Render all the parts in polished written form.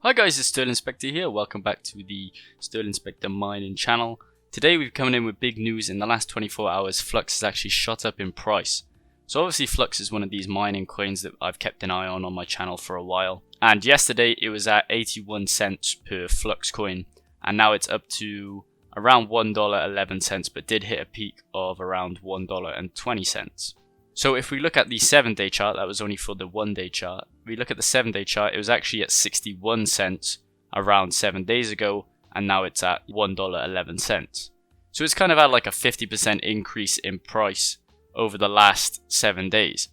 Hi guys, it's Sterling Spectre here. Welcome back to the Sterling Spectre mining channel. Today we've come in with big news. In the last 24 hours, Flux has actually shot up in price. So obviously Flux is one of these mining coins that I've kept an eye on my channel for a while. And yesterday it was at 81 cents per Flux coin. And now it's up to around $1.11, but did hit a peak of around $1.20. So if we look at the 7-day chart, that was only for the 1-day chart. If we look at the 7-day chart, it was actually at 61 cents around 7 days ago, and now it's at $1.11. So it's kind of had like a 50% increase in price over the last 7 days.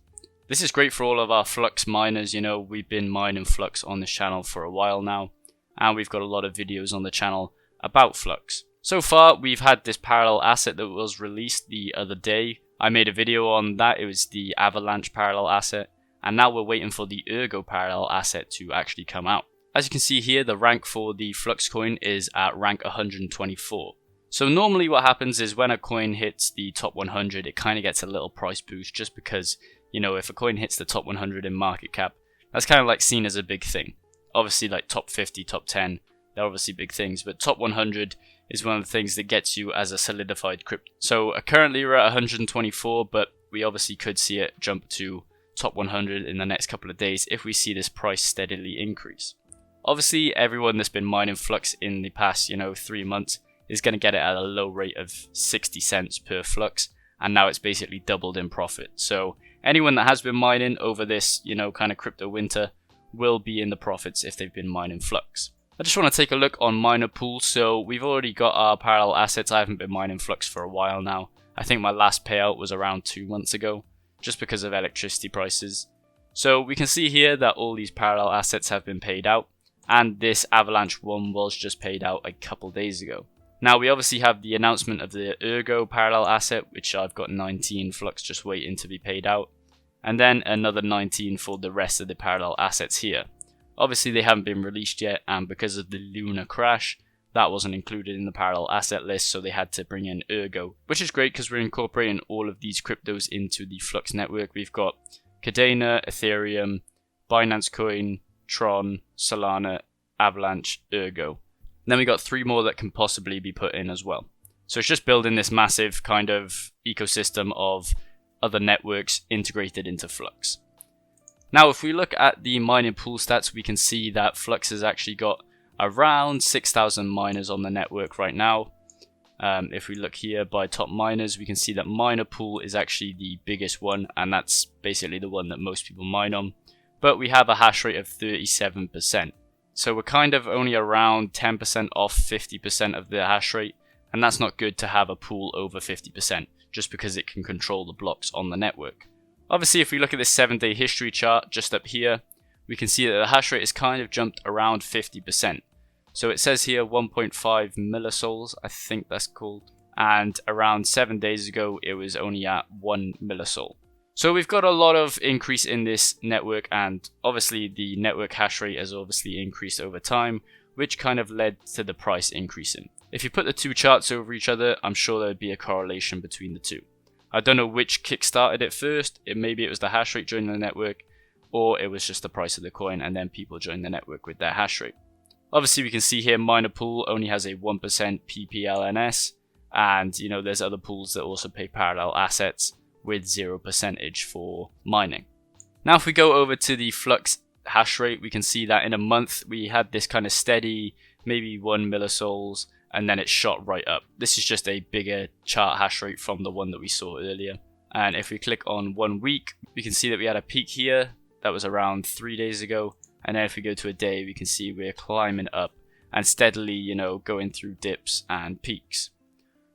This is great for all of our Flux miners. You know, we've been mining Flux on this channel for a while now, and we've got a lot of videos on the channel about Flux. So far, we've had this parallel asset that was released the other day. I made a video on that. It was the Avalanche parallel asset, and now we're waiting for the Ergo parallel asset to actually come out. As you can see here, the rank for the Flux coin is at rank 124. So normally what happens is when a coin hits the top 100, it kind of gets a little price boost, just because, you know, if a coin hits the top 100 in market cap, that's kind of like seen as a big thing. Obviously, like top 50, top 10, they're obviously big things, but top 100 is one of the things that gets you as a solidified crypto. So currently we're at 124, but we obviously could see it jump to top 100 in the next couple of days if we see this price steadily increase. Obviously, everyone that's been mining Flux in the past, 3 months is going to get it at a low rate of 60 cents per Flux, and now it's basically doubled in profit. So anyone that has been mining over this, kind of crypto winter will be in the profits if they've been mining Flux. I just want to take a look on miner pool. So we've already got our parallel assets. I haven't been mining Flux for a while now. I think my last payout was around 2 months ago, just because of electricity prices. So we can see here that all these parallel assets have been paid out, and this Avalanche one was just paid out a couple days ago. Now we obviously have the announcement of the Ergo parallel asset, which I've got 19 Flux just waiting to be paid out, and then another 19 for the rest of the parallel assets here. Obviously they haven't been released yet, and because of the Luna crash, that wasn't included in the parallel asset list, so they had to bring in Ergo, which is great because we're incorporating all of these cryptos into the Flux network. We've got Cardano, Ethereum, Binance Coin, Tron, Solana, Avalanche, Ergo. And then we got 3 more that can possibly be put in as well. So it's just building this massive kind of ecosystem of other networks integrated into Flux. Now, if we look at the mining pool stats, we can see that Flux has actually got around 6,000 miners on the network right now. If we look here by top miners, we can see that miner pool is actually the biggest one, and that's basically the one that most people mine on. But we have a hash rate of 37%. So we're kind of only around 10% off 50% of the hash rate, and that's not good to have a pool over 50%, just because it can control the blocks on the network. Obviously, if we look at this 7-day history chart just up here, we can see that the hash rate has kind of jumped around 50%. So it says here 1.5 millisols, I think that's called. And around 7 days ago, it was only at 1 millisol. So we've got a lot of increase in this network, and obviously the network hash rate has obviously increased over time, which kind of led to the price increasing. If you put the two charts over each other, I'm sure there'd be a correlation between the two. I don't know which kick-started it first. Maybe it was the hash rate joining the network, or it was just the price of the coin and then people joined the network with their hash rate. Obviously we can see here miner pool only has a 1% PPLNS, and there's other pools that also pay parallel assets with 0% for mining. Now if we go over to the Flux hash rate, we can see that in a month we had this kind of steady, maybe 1 millisols, and then it shot right up. This is just a bigger chart hash rate from the one that we saw earlier. And if we click on 1 week, we can see that we had a peak here that was around 3 days ago. And then if we go to a day, we can see we're climbing up and steadily, going through dips and peaks.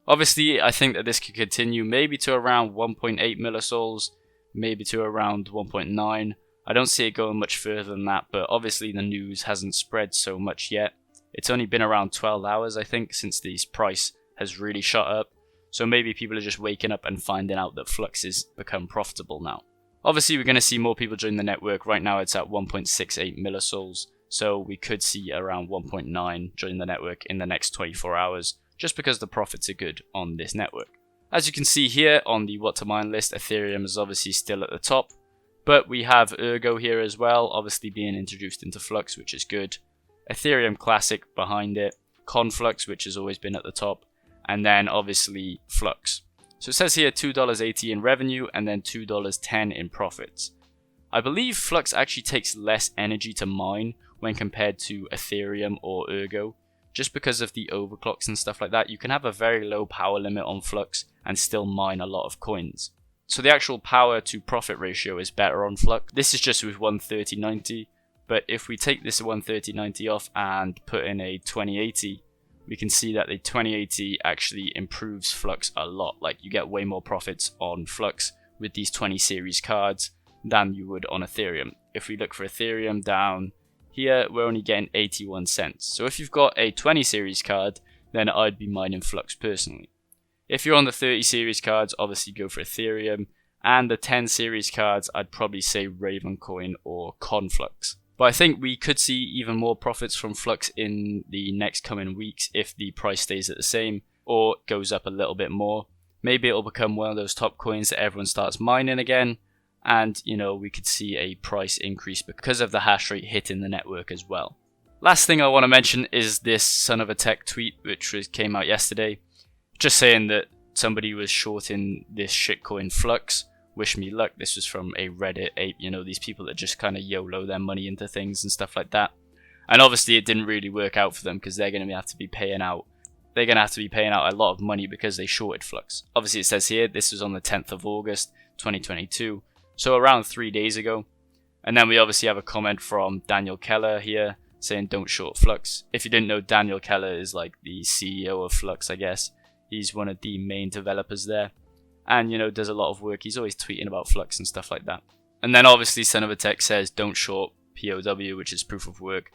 Obviously, I think that this could continue maybe to around 1.8 millisols, maybe to around 1.9. I don't see it going much further than that, but obviously the news hasn't spread so much yet. It's only been around 12 hours, I think, since this price has really shot up. So maybe people are just waking up and finding out that Flux has become profitable now. Obviously, we're going to see more people join the network. Right now, it's at 1.68 millisols. So we could see around 1.9 join the network in the next 24 hours, just because the profits are good on this network. As you can see here on the what to mine list, Ethereum is obviously still at the top. But we have Ergo here as well, obviously being introduced into Flux, which is good. Ethereum Classic behind it, Conflux, which has always been at the top, and then obviously Flux. So it says here $2.80 in revenue and then $2.10 in profits. I believe Flux actually takes less energy to mine when compared to Ethereum or Ergo, just because of the overclocks and stuff like that. You can have a very low power limit on Flux and still mine a lot of coins. So the actual power to profit ratio is better on Flux. This is just with 130.90, but if we take this 130.90 off and put in a 2080, we can see that the 2080 actually improves Flux a lot. Like, you get way more profits on Flux with these 20 series cards than you would on Ethereum. If we look for Ethereum down here, we're only getting 81 cents. So if you've got a 20 series card, then I'd be mining Flux personally. If you're on the 30 series cards, obviously go for Ethereum, and the 10 series cards, I'd probably say Ravencoin or Conflux. But I think we could see even more profits from Flux in the next coming weeks if the price stays at the same or goes up a little bit more. Maybe it'll become one of those top coins that everyone starts mining again, and we could see a price increase because of the hash rate hitting the network as well. Last thing I want to mention is this son of a tech tweet which came out yesterday, just saying that somebody was shorting this shitcoin Flux. Wish me luck. This was from a Reddit ape, these people that just kind of YOLO their money into things and stuff like that. And obviously it didn't really work out for them because they're going to have to be paying out a lot of money because they shorted Flux. Obviously it says here this was on the 10th of August 2022, so around 3 days ago. And then we obviously have a comment from Daniel Keller here saying don't short Flux. If you didn't know, Daniel Keller is like the CEO of Flux, I guess. He's one of the main developers there. And, does a lot of work. He's always tweeting about Flux and stuff like that. And then obviously Son of a Tech says don't short POW, which is proof of work.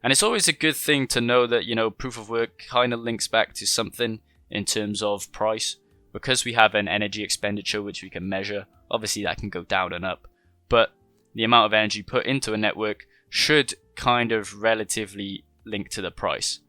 And it's always a good thing to know that, proof of work kind of links back to something in terms of price. Because we have an energy expenditure which we can measure, obviously that can go down and up. But the amount of energy put into a network should kind of relatively link to the price.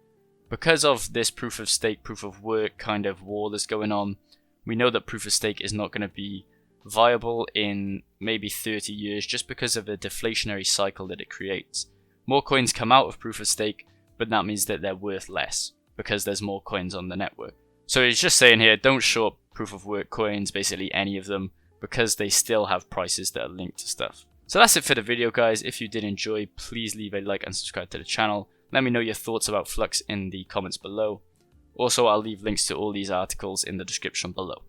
Because of this proof of stake, proof of work kind of war that's going on, we know that proof of stake is not going to be viable in maybe 30 years just because of the deflationary cycle that it creates. More coins come out of proof of stake, but that means that they're worth less because there's more coins on the network. So it's just saying here, don't short proof of work coins, basically any of them, because they still have prices that are linked to stuff. So that's it for the video, guys. If you did enjoy, please leave a like and subscribe to the channel. Let me know your thoughts about Flux in the comments below. Also, I'll leave links to all these articles in the description below.